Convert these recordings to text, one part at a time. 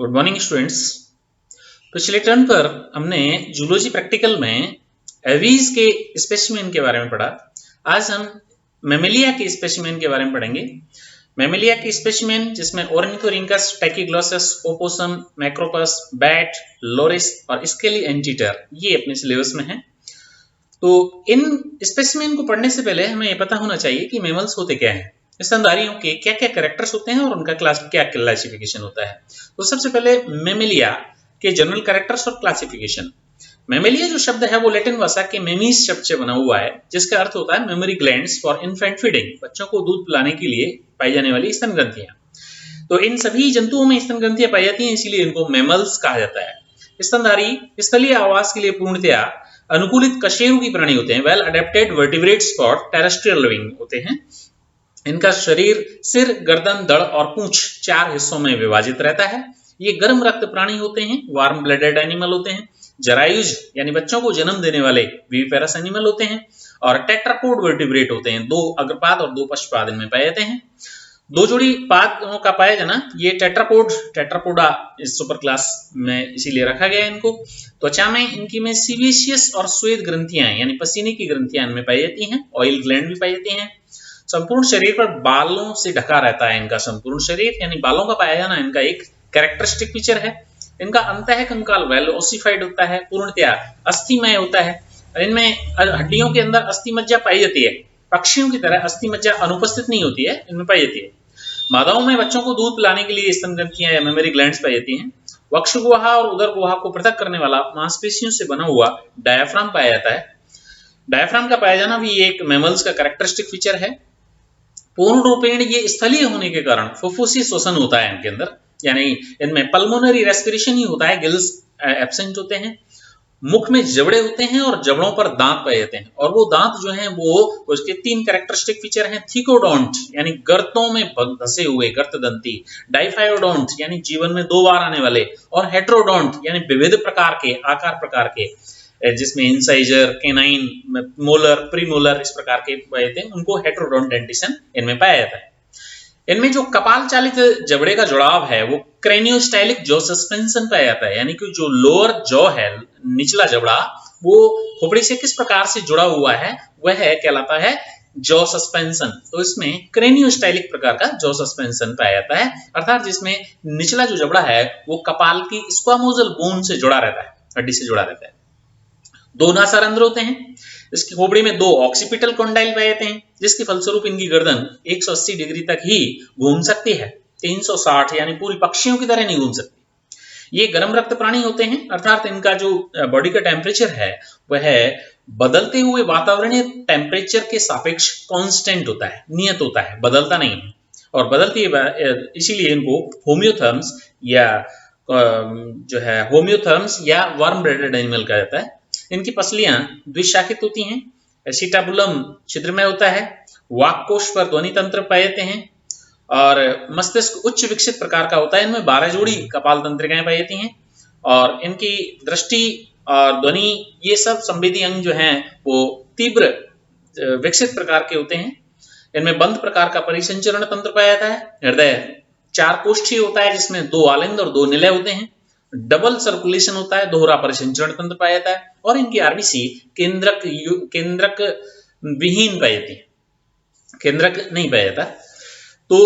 Good morning students. पिछले term पर हमने जूलॉजी प्रैक्टिकल में एवीज के स्पेसिमेन के बारे में पढ़ा। आज हम मेमेलिया के स्पेसिमेन के बारे में पढ़ेंगे। मेमेलिया के स्पेसिमेन जिसमें ओर्निथोरिंकस, टैकीग्लॉसस, ओपोसम, मैक्रोपस, बैट, लोरिस और स्केली एंटीटर ये अपने सिलेबस में है। तो इन स्पेसिमेन को पढ़ने से पहले हमें ये पता होना चाहिए कि मैमल्स होते क्या हैं, स्तनधारियों के क्या क्या कैरेक्टर्स होते हैं और उनका क्या क्लासिफिकेशन होता है। तो सबसे पहले मेमेलिया के जनरल कैरेक्टर्स और क्लासिफिकेशन। मेमेलिया जो शब्द है वो लैटिन भाषा के मेमीज शब्द से बना हुआ है, जिसका अर्थ होता है mammary glands for infant feeding, बच्चों को दूध पिलाने के लिए पाई जाने वाली स्तन ग्रंथियां। तो इन सभी जंतुओं में स्तन ग्रंथियां पाई जाती हैं, इसीलिए इनको मैमल्स कहा जाता है। स्तनधारी स्थलीय आवास के लिए पूर्णतया अनुकूलित कशेरुकी प्राणी होते हैं। Well adapted vertebrates for terrestrial living होते हैं। इनका शरीर सिर, गर्दन, धड़ और पूंछ 4 हिस्सों में विभाजित रहता है। ये गर्म रक्त प्राणी होते हैं, वार्म ब्लडेड एनिमल होते हैं। जरायुज यानी बच्चों को जन्म देने वाले विविपेरस एनिमल होते हैं। और टेट्रापोड वर्टिब्रेट होते हैं, 2 अग्रपाद और 2 पश्चपाद इनमें पाए जाते हैं। 2 जोड़ी पादों का पाया जाना, ये टेट्रापोडा इस सुपर क्लास में इसीलिए रखा गया है इनको। त्वचा में इनकी में सीवेशियस और श्वेत ग्रंथियां यानी पसीने की ग्रंथियां इनमें पाई जाती हैं। ऑयल ग्लैंड भी पाई जाती हैं। संपूर्ण शरीर पर बालों से ढका रहता है इनका संपूर्ण शरीर, यानी बालों का पाया जाना इनका एक कैरेक्टरिस्टिक फीचर है। इनका अंतः कंकाल वेल ओसिफाइड होता है, पूर्णतया अस्थिमय होता है। इनमें हड्डियों के अंदर अस्थि मज्जा पाई जाती है। पक्षियों की तरह अस्थि मज्जा अनुपस्थित नहीं होती है, इनमें पाई जाती है। मादाओं में बच्चों को दूध पिलाने के लिए स्तन ग्रंथियां या मेमोरी ग्लैंड्स पाई जाती हैं। वक्ष गुहा और उदर गुहा को पृथक करने वाला मांसपेशियों से बना हुआ डायाफ्राम पाया जाता है। डायाफ्राम का पाया जाना भी एक मैमल्स का कैरेक्टरिस्टिक फीचर है। पूर्ण रूपेण ये स्थलीय होने के कारण फुफ्फुसी श्वसन होता है इनके अंदर, यानी इनमें पल्मोनरी रेस्पिरेशन ही होता है, गिल्स एब्सेंट होते हैं। मुख में जबड़े होते हैं और जबड़ों पर दांत पाए जाते हैं। और वो दांत जो हैं वो उसके 3 कैरेक्टरिस्टिक फीचर हैं। थिकोडोंट यानी गर्तों में धसे हुए गर्तदंती, डाइफायोडोंट यानी जीवन में 2 बार आने वाले, और हेट्रोडोंट यानी विविध प्रकार के आकार प्रकार के, जिसमें इंसाइजर, केनाइन, मोलर, प्रीमोलर इस प्रकार के पाए जाते हैं, उनको हेट्रोडोंट डेंटिशन इनमें पाया जाता है। इनमें जो कपाल चालित जबड़े का जुड़ाव है वो क्रेनियोस्टाइलिक जॉ सस्पेंशन पाया जाता है, यानी कि जो लोअर जॉ है, निचला जबड़ा, वो खोपड़ी से किस प्रकार से जुड़ा हुआ है वह कहलाता है जॉ सस्पेंशन। तो इसमें क्रेनियोस्टाइलिक प्रकार का जॉ सस्पेंशन पाया जाता है, अर्थात जिसमें निचला जो जबड़ा है वो कपाल की स्क्वामोजल बोन से जुड़ा रहता है, हड्डी से जुड़ा रहता है। 2 नासारंध्र होते हैं। इसकी खोपड़ी में 2 ऑक्सीपिटल कॉन्डाइल पाए जाते हैं, जिसके फलस्वरूप इनकी गर्दन 180 डिग्री तक ही घूम सकती है, 360 यानी पूरी पक्षियों की तरह नहीं घूम सकती। ये गर्म रक्त प्राणी होते हैं, अर्थात इनका जो बॉडी का टेम्परेचर है वह बदलते हुए वातावरणीय टेम्परेचर के सापेक्ष कांस्टेंट होता है, नियत होता है, बदलता नहीं है। और बदलती है इसीलिए इनको होम्योथर्म्स या जो है होम्योथर्म्स या वार्म ब्लडेड एनिमल कहा जाता है। इनकी पसलियां द्विशाखित होती हैं। एसिटाबुलम छिद्रमय होता है। वाक कोश पर ध्वनि तंत्र पाए जाते हैं। और मस्तिष्क उच्च विकसित प्रकार का होता है। इनमें 12 जोड़ी कपाल तंत्रिकाएं पाई जाती हैं। और इनकी दृष्टि और ध्वनि ये सब संवेदी अंग जो हैं वो तीव्र विकसित प्रकार के होते हैं। इनमें बंद प्रकार का परिसंचरण तंत्र पाया जाता है। हृदय 4 कोष्ठीय होता है, जिसमें 2 आलिंद और 2 निलय होते हैं। डबल सर्कुलेशन होता है, दोहरा परिसंचरण तंत्र पाया जाता है। और इनकी आरबीसी केंद्रक विहीन पाई जाती है, केंद्रक नहीं पाया जाता। तो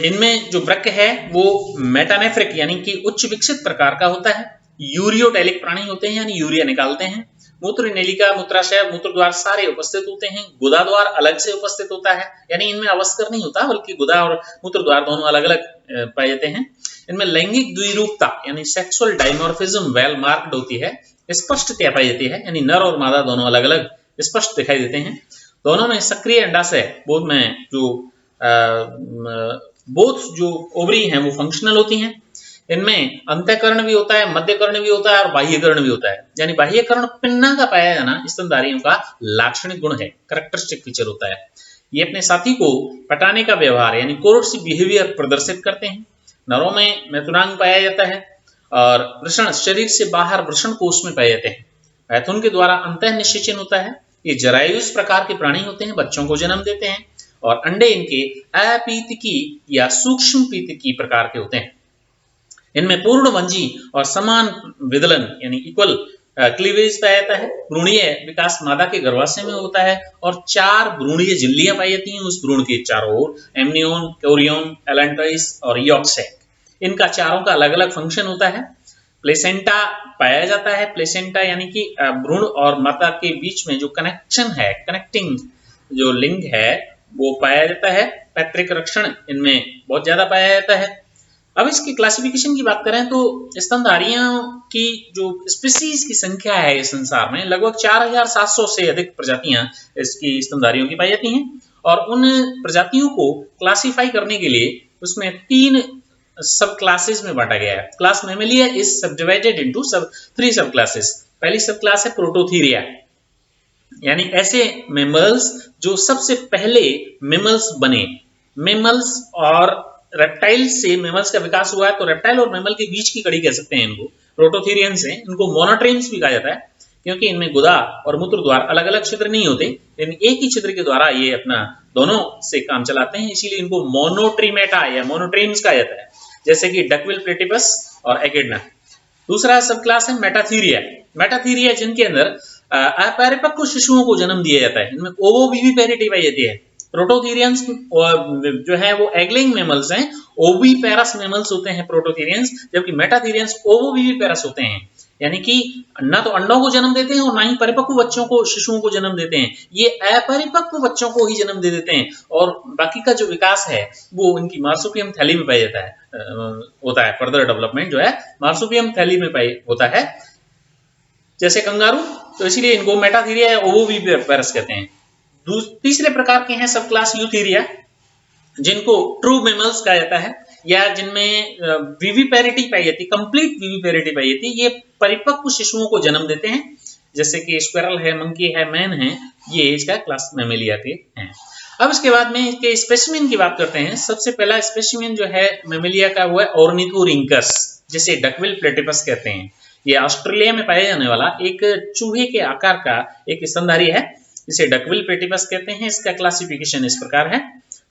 इनमें जो वृक्क है वो मेटानेफ्रिक यानी कि उच्च विकसित प्रकार का होता है। यूरियोटैलिक प्राणी होते हैं, यानी यूरिया निकालते हैं। मूत्र नलिका, मूत्राशय, मूत्र द्वार सारे उपस्थित होते हैं। गुदा द्वार अलग से उपस्थित होता है, यानी इनमें अवस्कर नहीं होता, बल्कि गुदा और मूत्र द्वार दोनों अलग अलग पाए जाते हैं। इनमें लैंगिक द्विरूपता यानी सेक्सुअल डायमॉर्फिज्म वेल मार्क्ड होती है, स्पष्टता पाई जाती है, यानी नर और मादा दोनों अलग अलग स्पष्ट दिखाई देते हैं। दोनों में सक्रिय अंडाशय, बोध में जो ओवरी हैं वो फंक्शनल होती हैं। इनमें अंतःकरण भी होता है, मध्यकर्ण भी होता है और बाह्यकर्ण भी होता है, यानी बाह्यकर्ण पिन्ना का पाया जाना स्तनधारियों का लाक्षणिक गुण है, कैरेक्टरिस्टिक फीचर होता है। ये अपने साथी को पटाने का व्यवहार यानी कोर्सिव बिहेवियर प्रदर्शित करते हैं। नरों में मैथुनांग पाया जाता है और वृषण शरीर से बाहर वृषण कोष में पाए जाते हैं। मैथुन के द्वारा अंतः निषेचन होता है। ये जरायुज प्रकार के प्राणी होते हैं, बच्चों को जन्म देते हैं। और अंडे इनके अपीतिकी या सूक्ष्म पीतिकी प्रकार के होते हैं। इनमें पूर्णभंजी और समान विदलन यानी इक्वल क्लीवेज पाया जाता है। भ्रूणीय विकास मादा के गर्भाशय में होता है और 4 भ्रूणीय झिल्लियां पाई जाती हैं उस भ्रूण के चारों ओर, एमनियोन, कोरियोन, एलेंटोइस और यॉर्क सैक। इनका चारों का अलग अलग फंक्शन होता है। प्लेसेंटा पाया जाता है। प्लेसेंटा यानी कि भ्रूण और माता के बीच में जो कनेक्शन है, कनेक्टिंग जो लिंक है वो पाया जाता है। पैतृक रक्षण इनमें बहुत ज्यादा पाया जाता है। अब इसकी क्लासिफिकेशन की बात करें तो स्तनधारियों की जो स्पीसीज की संख्या है इस संसार में, लगभग 4700 से अधिक प्रजातियां इसकी स्तनधारियों की पाई जाती हैं। और उन प्रजातियों को क्लासिफाई करने के लिए उसमें 3 सब क्लासेस में बांटा गया है। क्लास मैमेलिया इज सबडिवाइडेड इनटू 3 सब क्लासेस। पहली सब क्लास है प्रोटोथीरिया, यानी ऐसे मेमल्स जो सबसे पहले मेमल्स बने। मेमल्स और रेप्टाइल से मेमल्स का विकास हुआ है, तो रेप्टाइल और मेमल के बीच की कड़ी कह सकते हैं इनको, प्रोटोथीरियंस हैं। इनको मोनोट्रेम्स भी कहा जाता है क्योंकि इनमें गुदा और मूत्र द्वार अलग अलग छिद्र नहीं होते, लेकिन एक ही छिद्र के द्वारा ये अपना दोनों से काम चलाते हैं, इसीलिए इनको मोनोट्रीमेटा या मोनोट्रेम्स कहा जाता है, जैसे कि डकविल प्लेटिपस और एकिडना। दूसरा सब क्लास है मेटाथीरिया। मेटाथीरिया जिनके अंदर अपरिपक्व शिशुओं को जन्म दिया जाता है। इनमें ओवोविविपेरिटी पाई जाती है। प्रोटोथीरियंस जो है वो एगलिंग मेमल्स हैं, ओविपेरस मेमल्स होते हैं प्रोटोथीरियंस, जबकि मेटाथीरियंस ओवोविविपेरस होते हैं, यानी कि न तो अंडों को जन्म देते हैं और ना ही परिपक्व बच्चों को, शिशुओं को जन्म देते हैं। ये अपरिपक्व बच्चों को ही जन्म दे देते हैं और बाकी का जो विकास है वो उनकी मार्सुपियम थैली में पाया जाता है, होता है। फर्दर डेवलपमेंट जो है मार्सुपियम थैली में होता है, जैसे कंगारू, तो इसीलिए इनको मेटाथीरिया या ओवोविविपेरस कहते हैं। तीसरे प्रकार के हैं सब क्लास यूथीरिया, जिनको ट्रू मेमल्स कहा जाता है, या जिनमें विविपेरिटी पाई जाती है, कंप्लीट विविपेरिटी पाई जाती है। ये परिपक्व शिशुओं को जन्म देते हैं, जैसे कि स्क्वेरल है, मंकी है, मैन है, ये इसका क्लास मैमेलिया के हैं। अब इसके बाद में इसके स्पेसिमेन की बात करते हैं। सबसे पहला स्पेसिमेन जो है मैमेलिया का वो है ऑर्निथोरिंकस, जिसे डकविल प्लेटिपस कहते हैं। ये ऑस्ट्रेलिया में पाया जाने वाला एक चूहे के आकार का एक स्तनधारी है, इसे डकविल प्लेटिपस कहते हैं। इसका क्लासिफिकेशन इस प्रकार है: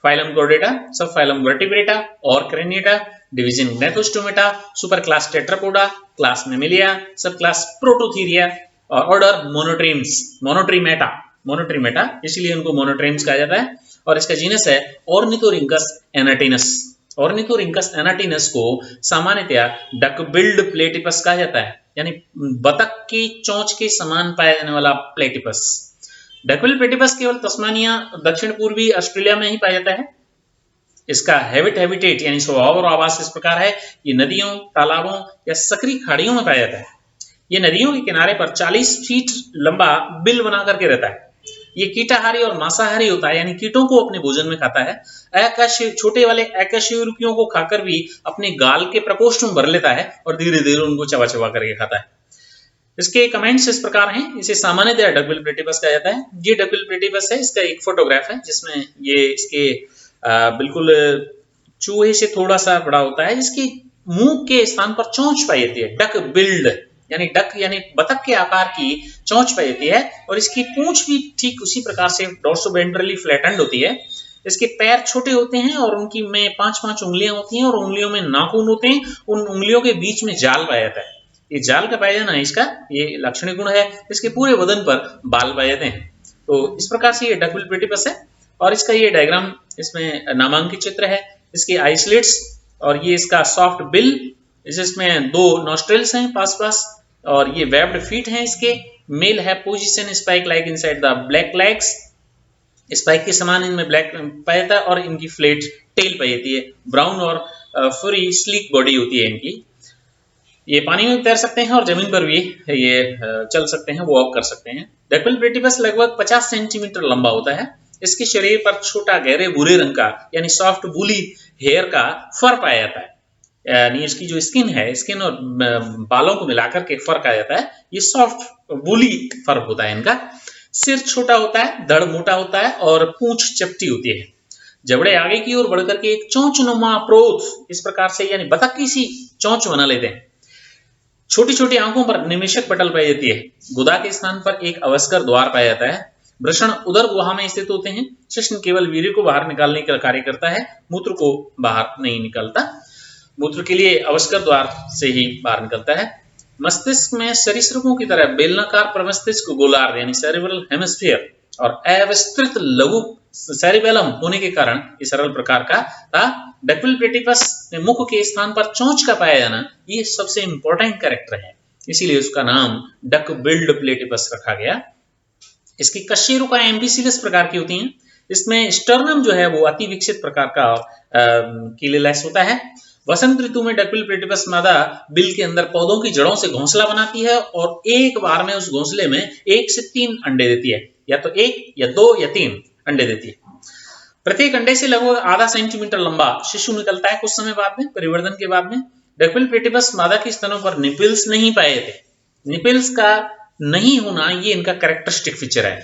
phylum Chordata, sub phylum vertebrata और craniata, division Gnathostomata, super class Tetrapoda, class Mammalia, sub class Prototheria और ऑर्डर मोनोट्रीम्स, मोनोट्रीमेटा, इसलिए उनको मोनोट्रीम्स कहा जाता है। और इसका जीनस है ऑर्निथोरिंकस एनाटिनस। ऑर्निथोरिंकस एनाटिनस को सामान्यतया डकबिल्ड प्लेटिपस कहा जाता है, यानी बतख की चोंच के समान पाया जाने वाला प्लेटिपस। डकविल प्लेटिपस केवल तस्मानिया, दक्षिण पूर्वी ऑस्ट्रेलिया में ही पाया जाता है। इसका हैबिटेट यानी स्वभाव और आवास इस प्रकार है: ये नदियों, तालाबों या सकरी खाड़ियों में पाया जाता है। ये नदियों के किनारे पर 40 फीट लंबा बिल बना करके रहता है। ये कीटाहारी और मांसाहारी होता है, यानी कीटों को अपने भोजन में खाता है। छोटे वाले अकशेरुकियों को खाकर भी अपने गाल के प्रकोष्ठ में भर लेता है और धीरे धीरे उनको चबा चबा करके खाता है। इसके कमेंट्स इस प्रकार हैं: इसे सामान्यतः डकविल प्लेटिपस कहा जाता है। ये डकविल प्लेटिपस है, इसका एक फोटोग्राफ है जिसमें ये इसके बिल्कुल चूहे से थोड़ा सा बड़ा होता है, जिसकी मुंह के स्थान पर चोंच पाई जाती है। डक बिल्ड यानी डक यानी बतख के आकार की चोंच पाई जाती है, और इसकी पूंछ भी ठीक उसी प्रकार से डोर्सोवेंट्रली फ्लैटेंड होती है। इसके पैर छोटे होते हैं और उनकी में 5-5 उंगलियां होती हैं और उंगलियों में नाखून होते हैं। उन उंगलियों के बीच में जाल पाया जाता है। ये जाल का पाया जाना इसका ये लक्षणीय गुण है। इसके पूरे बदन पर बाल पाए जाते हैं। तो इस प्रकार से ये डकविल प्लेटिपस है, और इसका ये डायग्राम इसमें नामांकित चित्र है। इसके आइसलेट्स और ये इसका सॉफ्ट बिल, जिसमें 2 नॉस्ट्रिल्स हैं पास पास, और ये वेब्ड फीट हैं इसके। मेल है position spike like inside the black legs, spike के समान इनमें ब्लैक पाया जाता है, और इनकी फ्लेट टेल पाई जाती है। ब्राउन और फुरी स्लीक बॉडी होती है इनकी। ये पानी में तैर सकते हैं और जमीन पर भी ये चल सकते हैं, वॉक कर सकते हैं। डकविल प्लेटिपस लगभग 50 सेंटीमीटर लंबा होता है। इसके शरीर पर छोटा गहरे भूरे रंग का यानी सॉफ्ट वूली हेयर का फर पाया जाता है, यानी इसकी जो स्किन है, स्किन और बालों को मिलाकर के फर कहा जाता है। ये सॉफ्ट वूली फर होता है इनका। सिर छोटा होता है, धड़ मोटा होता है और पूंछ चपटी होती है। जबड़े आगे की ओर बढ़कर के एक चोंचनुमा अप्रोच इस प्रकार से यानी बतख की सी चोंच बना लेते हैं। छोटी छोटी आंखों पर निमेषक पटल पाई जाती है। गुदा के स्थान पर एक अवस्कर द्वार पाया जाता है। वृषण उदर गुहा में स्थित होते हैं। शिश्न केवल वीर्य को बाहर निकालने का कार्य करता है, मूत्र को बाहर नहीं निकालता। मूत्र के लिए अवस्कर द्वार से ही बाहर निकलता है। मस्तिष्क में सरीसृपों की तरह बेलनाकार प्रमस्तिष्क गोलार्ध यानी सेरेब्रल हेमिस्फीयर और अविस्तृत लघु सेरिबेलम होने के कारण ये सरल प्रकार का था। डकविल प्लेटिपस में मुख के स्थान पर चोंच का पाया जाना ये सबसे इंपॉर्टेंट कैरेक्टर है, इसीलिए उसका नाम डक बिल्ड प्लेटिपस रखा गया। इसकी कशेरुका एम्बिसिलस प्रकार की होती हैं। इसमें स्टर्नम जो है वो अति विकसित प्रकार का कीलेलेस होता है। वसंत ऋतु में डकविल प्लेटिपस मादा बिल के अंदर पौधों की जड़ों से घोंसला बनाती है और एक बार में उस घोंसले में 1 से 3 अंडे देती है, या तो 1 या 2 या 3 अंडे देती है। प्रत्येक अंडे से लगभग आधा सेंटीमीटर लंबा शिशु निकलता है कुछ समय बाद में, परिवर्तन के बाद में। डकविल प्लेटिपस मादा के स्तनों पर निपल्स नहीं पाए थे। निपल्स का नहीं होना ये इनका कैरेक्टरिस्टिक फीचर है।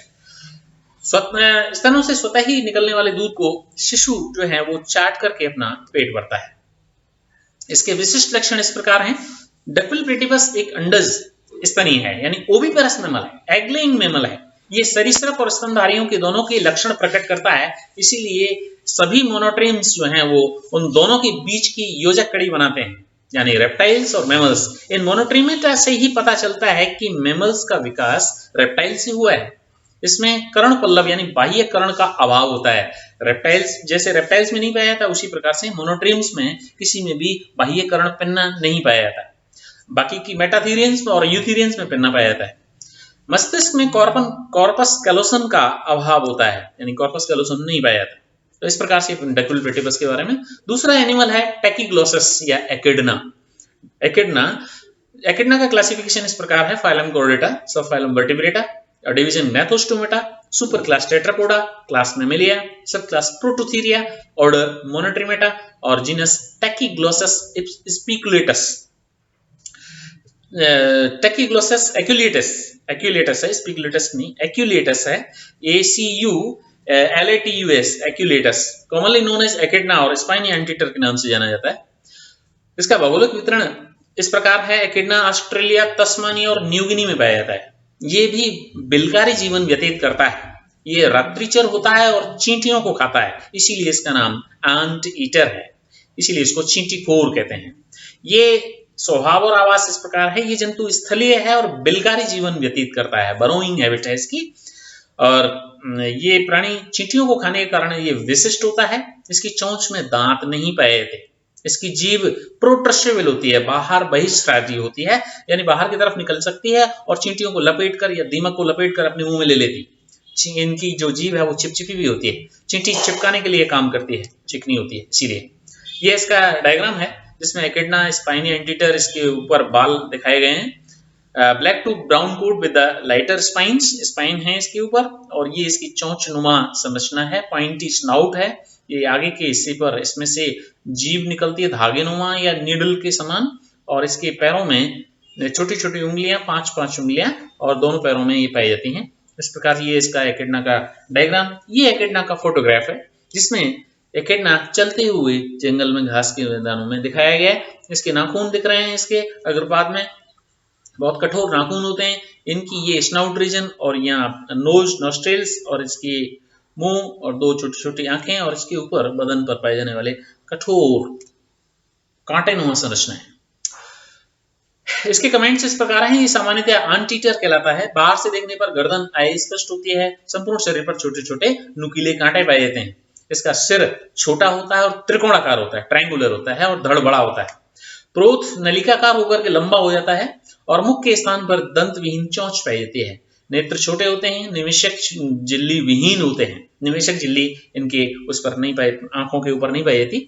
स्तनों से स्वतः ही निकलने वाले दूध को शिशु जो है वो चाट करके अपना पेट भरता है। इसके विशिष्ट लक्षण इस प्रकार हैं। डकविल प्लेटिपस एक अंडज स्तनी है, यानी ओविपेरस मैमल है, एग लेइंग मैमल है। ये सरीसृप और स्तनधारियों के दोनों के लक्षण प्रकट करता है, इसीलिए सभी मोनोट्रीम्स जो हैं वो उन दोनों के बीच की योजक कड़ी बनाते हैं, यानी रेप्टाइल्स और मैमल्स। इन मोनोट्रीमेटा से ही पता चलता है कि मैमल्स का विकास रेप्टाइल से हुआ है। इसमें कर्ण पल्लव यानी बाह्य कर्ण का अभाव होता है। रेप्टाइल्स जैसे रेप्टाइल्स में नहीं पाया जाता, उसी प्रकार से मोनोट्रीम्स में किसी में भी बाह्य कर्ण पिन्ना नहीं पाया जाता। बाकी की मेटाथीरियंस और यूथीरियंस में पिन्ना पाया जाता है। मस्तिष्क में कॉर्पस कैलोसम का अभाव होता है, यानी कॉर्पस कैलोसम नहीं पाया जाता। तो इस प्रकार से डकविल प्लेटिपस के बारे में। दूसरा एनिमल है टैकीग्लोसस या एकिडना। एकिडना का क्लासिफिकेशन इस प्रकार है। Phylum Chordata, sub phylum Vertebrata, division Gnathostomata, super class Tetrapoda, class Mammalia, sub class Prototheria, order Monotremata और जीनस टैकीग्लोसस स्पिकुलेटस। टैकीग्लोसस एक्यूलेटस है, स्पिकुलेटस नहीं, एक्यूलेटस है, ACULATUS aculeatus, commonly known as echidna और स्पाइनी एंटीटर के नाम से जाना जाता है। इसका भौगोलिक वितरण इस प्रकार है। एकिडना ऑस्ट्रेलिया, तस्मानिया और न्यूगिनी में पाया जाता है। ये भी बिलकारी जीवन व्यतीत करता है। ये रात्रिचर होता है और चींटियों को खाता है, इसीलिए इसका नाम आंट ईटर है, इसीलिए इसको चींटीखोर कहते हैं। ये स्वभाव और आवास इस प्रकार है। ये जंतु स्थलीय है और बिलकारी जीवन व्यतीत करता है, बरोइंग हैबिट है इसकी। और ये प्राणी चींटियों को खाने के कारण ये विशिष्ट होता है। इसकी चोंच में दांत नहीं पाए जाते। इसकी जीभ प्रोट्रसेबल होती है, बाहर बहिस्राजी होती है, यानी बाहर की तरफ निकल सकती है और चींटियों को लपेटकर या दीमक को लपेटकर अपने मुंह में ले लेती। इनकी जो जीभ है वो चिपचिपी भी होती है, चींटी चिपकाने के लिए काम करती है, चिकनी होती है, इसीलिए। ये इसका डायग्राम है जिसमें एकिडना, स्पाइनी एंटीटर, इसके ऊपर बाल दिखाए गए हैं। Black to brown coat with the lighter spine है इसके ऊपर, और ये इसकी चोंच नुमा संरचना है, पॉइंटी स्नाउट है। ये आगे के हिस्से पर इसमें से जीभ निकलती है धागे नुमा या नीडल के समान, और इसके पैरों में छोटी छोटी उंगलियां, 5-5 उंगलियां, और दोनों पैरों में ये पाई जाती हैं। इस प्रकार ये इसका एकिडना का डायग्राम। ये एकिडना का फोटोग्राफ है जिसमें एकिडना चलते हुए जंगल में घास के मैदानों में दिखाया गया है। इसके नाखून दिख रहे हैं, इसके अग्रपाद में बहुत कठोर नाखून होते हैं। इनकी ये स्नाउट रीजन और यहाँ नोज, नॉस्ट्रेल्स, और इसकी मुंह और 2 छोटी छोटी आंखें, और इसके ऊपर बदन पर पाए जाने वाले कठोर कांटेनुमा संरचना है। इसके कमेंट्स इस प्रकार हैं। ये सामान्यतः आंट ईटर कहलाता है। बाहर से देखने पर गर्दन आय स्पष्ट होती है, संपूर्ण शरीर पर छोटे छोटे नुकीले कांटे पाए जाते हैं। इसका सिर छोटा होता है और त्रिकोणाकार होता है, ट्रायंगुलर होता है, और धड़ बड़ा होता है। प्रोथ नलिकाकार होकर के लंबा हो जाता है और मुख के स्थान पर दंत विहीन चोंच पाई जाती है। नेत्र छोटे होते हैं, निवेशक झिल्ली विहीन होते हैं। निवेशक झिल्ली इनके उस पर नहीं पाई, आंखों के ऊपर नहीं पाई जाती।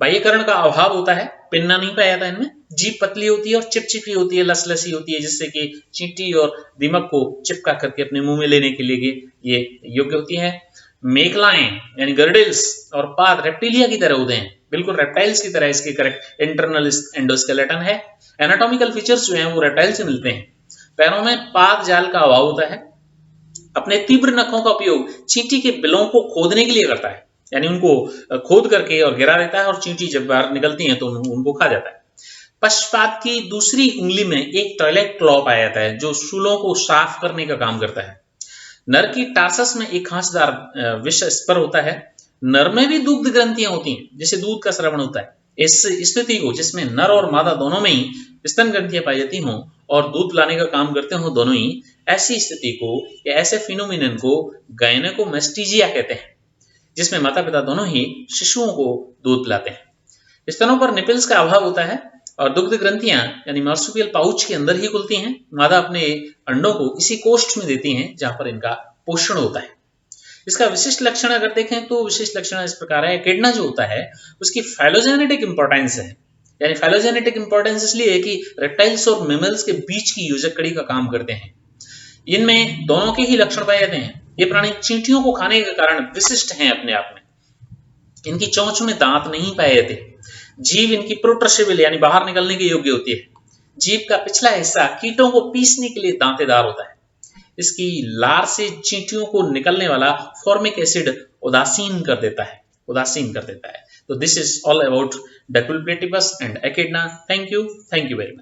बाह्यकर्ण का अभाव होता है, पिन्ना नहीं पाया जाता इनमें। जीभ पतली होती है और चिपचिपी होती है, लसलसी होती है, जिससे कि चींटी और दीमक को चिपका करके अपने मुंह में लेने के लिए ये योग्य होती है। मेखलाएं यानी गर्डिल्स और पाद रेप्टिलिया की तरह होते हैं, बिल्कुल रेप्टाइल्स की तरह इसके करेक्ट इंटरनल एंडोस्केलेटन है। एनाटॉमिकल फीचर्स जो हैं वो रेप्टाइल से मिलते हैं। पैरों में पाद जाल का अभाव होता है। अपने तीव्र नखों का उपयोग चींटी के बिलों को खोदने के लिए करता है, यानी उनको खोद करके और गिरा देता है, और चींटी जब बाहर निकलती हैं तो उनको खा जाता है। पश्चात की दूसरी उंगली में एक टॉयलेट क्लॉ पाया जाता है जो शूलों को साफ करने का काम करता है। नर की टार्सस में एक खांचदार विष स्पर होता है। नर में भी दुग्ध ग्रंथियां होती हैं जिससे दूध का स्रावन होता है। इस स्थिति को, जिसमें नर और मादा दोनों में ही स्तन ग्रंथियां पाई जाती हों और दूध लाने का काम करते हों दोनों ही, ऐसी स्थिति को या ऐसे फिनोमिनन को गायनेकोमैस्टीजिया कहते हैं, जिसमें माता पिता दोनों ही शिशुओं को दूध पिलाते हैं। स्तनों पर निपल्स का अभाव होता है और दुग्ध ग्रंथियां यानी मार्सुपियल पाउच के अंदर ही खुलती हैं। मादा अपने अंडों को इसी कोष्ठ में देती हैं जहां पर इनका पोषण होता है। इसका विशिष्ट लक्षण अगर देखें तो विशिष्ट लक्षण इस प्रकार है। एकेडना जो होता है उसकी फाइलोजेनेटिक इंपॉर्टेंस है, यानी फाइलोजेनेटिक इंपॉर्टेंस इसलिए है कि रेप्टाइल्स और मैमल्स के बीच की योजक कड़ी का काम करते हैं। इनमें दोनों के ही लक्षण पाए जाते हैं। ये प्राणी चींटियों को खाने के कारण विशिष्ट हैं अपने आप में। इनकी चोंच में दांत नहीं पाए जाते। जीभ इनकी प्रोट्रसेबल यानी बाहर निकलने के योग्य होती है। जीभ का पिछला हिस्सा कीटों को पीसने के लिए दांतेदार होता है। इसकी लार से चींटियों को निकलने वाला फॉर्मिक एसिड उदासीन कर देता है। तो this is all about duckbill platypus and echidna. Thank you very much.